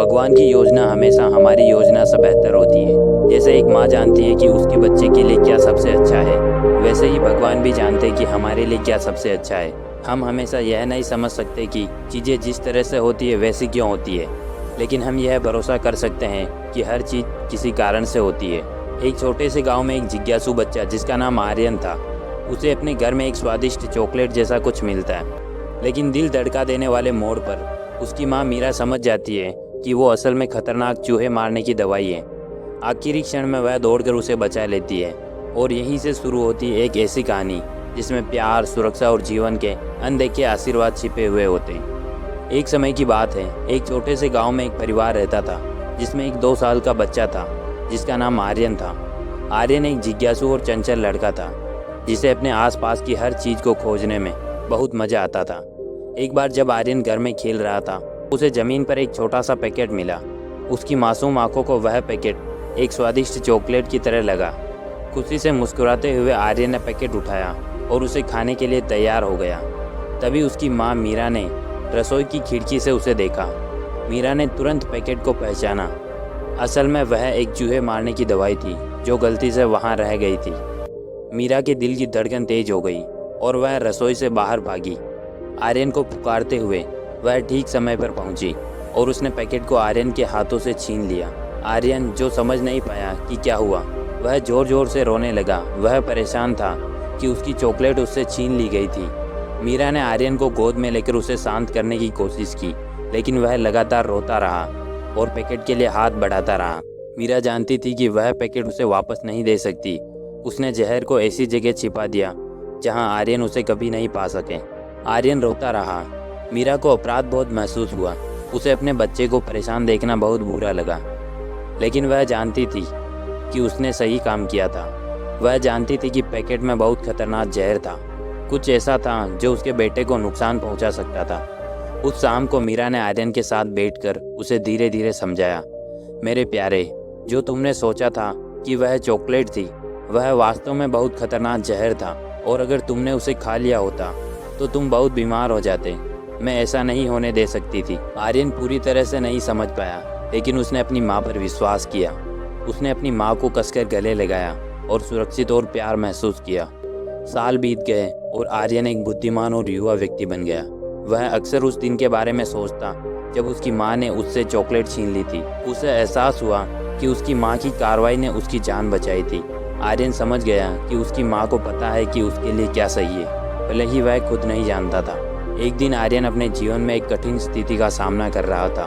भगवान की योजना हमेशा हमारी योजना से बेहतर होती है। जैसे एक माँ जानती है कि उसके बच्चे के लिए क्या सबसे अच्छा है, वैसे ही भगवान भी जानते हैं कि हमारे लिए क्या सबसे अच्छा है। हम हमेशा यह नहीं समझ सकते कि चीज़ें जिस तरह से होती है वैसी क्यों होती है, लेकिन हम यह भरोसा कर सकते हैं कि हर चीज़ किसी कारण से होती है। एक छोटे से गांव में एक जिज्ञासु बच्चा जिसका नाम आर्यन था, उसे अपने घर में एक स्वादिष्ट चॉकलेट जैसा कुछ मिलता है, लेकिन दिल धड़का देने वाले मोड़ पर उसकी माँ मीरा समझ जाती है कि वो असल में खतरनाक चूहे मारने की दवाई है। आखिरी क्षण में वह दौड़कर उसे बचा लेती है और यहीं से शुरू होती है एक ऐसी कहानी जिसमें प्यार, सुरक्षा और जीवन के अनदेखे आशीर्वाद छिपे हुए होते हैं। एक समय की बात है, एक छोटे से गांव में एक परिवार रहता था जिसमें एक 2 साल का बच्चा था जिसका नाम आर्यन था। आर्यन एक जिज्ञासु और चंचल लड़का था जिसे अपने आसपास की हर चीज़ को खोजने में बहुत मज़ा आता था। एक बार जब आर्यन घर में खेल रहा था, उसे ज़मीन पर एक छोटा सा पैकेट मिला। उसकी मासूम आंखों को वह पैकेट एक स्वादिष्ट चॉकलेट की तरह लगा। खुशी से मुस्कुराते हुए आर्यन ने पैकेट उठाया और उसे खाने के लिए तैयार हो गया। तभी उसकी माँ मीरा ने रसोई की खिड़की से उसे देखा। मीरा ने तुरंत पैकेट को पहचाना। असल में वह एक चूहे मारने की दवाई थी जो गलती से वहाँ रह गई थी। मीरा के दिल की धड़कन तेज हो गई और वह रसोई से बाहर भागी। आर्यन को पुकारते हुए वह ठीक समय पर पहुंची और उसने पैकेट को आर्यन के हाथों से छीन लिया। आर्यन, जो समझ नहीं पाया कि क्या हुआ, वह जोर जोर से रोने लगा। वह परेशान था कि उसकी चॉकलेट उससे छीन ली गई थी। मीरा ने आर्यन को गोद में लेकर उसे शांत करने की कोशिश की, लेकिन वह लगातार रोता रहा और पैकेट के लिए हाथ बढ़ाता रहा। मीरा जानती थी कि वह पैकेट उसे वापस नहीं दे सकती। उसने जहर को ऐसी जगह छिपा दिया जहां आर्यन उसे कभी नहीं पा सके। आर्यन रोता रहा। मीरा को अपराध बहुत महसूस हुआ। उसे अपने बच्चे को परेशान देखना बहुत बुरा लगा, लेकिन वह जानती थी कि उसने सही काम किया था। वह जानती थी कि पैकेट में बहुत खतरनाक जहर था, कुछ ऐसा था जो उसके बेटे को नुकसान पहुंचा सकता था। उस शाम को मीरा ने आर्यन के साथ बैठकर उसे धीरे धीरे समझाया, मेरे प्यारे, जो तुमने सोचा था कि वह चॉकलेट थी, वह वास्तव में बहुत खतरनाक जहर था, और अगर तुमने उसे खा लिया होता तो तुम बहुत बीमार हो जाते। मैं ऐसा नहीं होने दे सकती थी। आर्यन पूरी तरह से नहीं समझ पाया, लेकिन उसने अपनी माँ पर विश्वास किया। उसने अपनी माँ को कसकर गले लगाया और सुरक्षित और प्यार महसूस किया। साल बीत गए और आर्यन एक बुद्धिमान और युवा व्यक्ति बन गया। वह अक्सर उस दिन के बारे में सोचता जब उसकी माँ ने उससे चॉकलेट छीन ली थी। उसे एहसास हुआ कि उसकी माँ की कार्रवाई ने उसकी जान बचाई थी। आर्यन समझ गया कि उसकी माँ को पता है कि उसके लिए क्या सही है, भले ही वह खुद नहीं जानता था। एक दिन आर्यन अपने जीवन में एक कठिन स्थिति का सामना कर रहा था।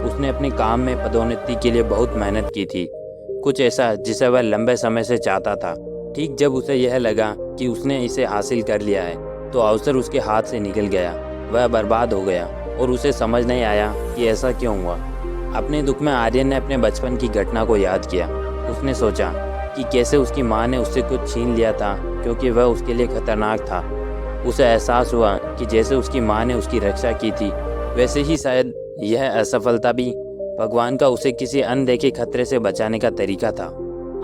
उसने अपने काम में पदोन्नति के लिए बहुत मेहनत की थी, कुछ ऐसा जिसे वह लंबे समय से चाहता था। ठीक जब उसे यह लगा कि उसने इसे हासिल कर लिया है, तो अवसर उसके हाथ से निकल गया। वह बर्बाद हो गया और उसे समझ नहीं आया कि ऐसा क्यों हुआ। अपने दुख में आर्यन ने अपने बचपन की घटना को याद किया। उसने सोचा कि कैसे उसकी माँ ने उससे कुछ छीन लिया था क्योंकि वह उसके लिए खतरनाक था। उसे एहसास हुआ कि जैसे उसकी माँ ने उसकी रक्षा की थी, वैसे ही शायद यह असफलता भी भगवान का उसे किसी अनदेखे खतरे से बचाने का तरीका था।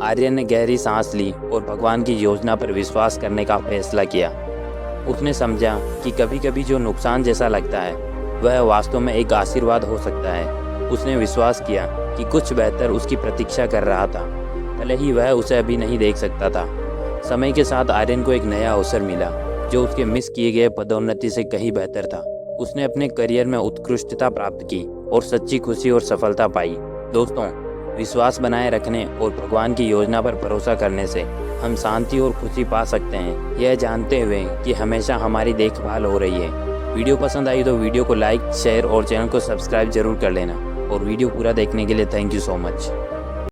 आर्यन ने गहरी सांस ली और भगवान की योजना पर विश्वास करने का फैसला किया। उसने समझा कि कभी कभी जो नुकसान जैसा लगता है, वह वास्तव में एक आशीर्वाद हो सकता है। उसने विश्वास किया कि कुछ बेहतर उसकी प्रतीक्षा कर रहा था, भले ही वह उसे अभी नहीं देख सकता था। समय के साथ आर्यन को एक नया अवसर मिला जो उसके मिस किए गए पदोन्नति से कहीं बेहतर था। उसने अपने करियर में उत्कृष्टता प्राप्त की और सच्ची खुशी और सफलता पाई। दोस्तों, विश्वास बनाए रखने और भगवान की योजना पर भरोसा करने से हम शांति और खुशी पा सकते हैं, यह जानते हुए कि हमेशा हमारी देखभाल हो रही है। वीडियो पसंद आई तो वीडियो को लाइक, शेयर और चैनल को सब्सक्राइब जरूर कर लेना। और वीडियो पूरा देखने के लिए थैंक यू सो मच।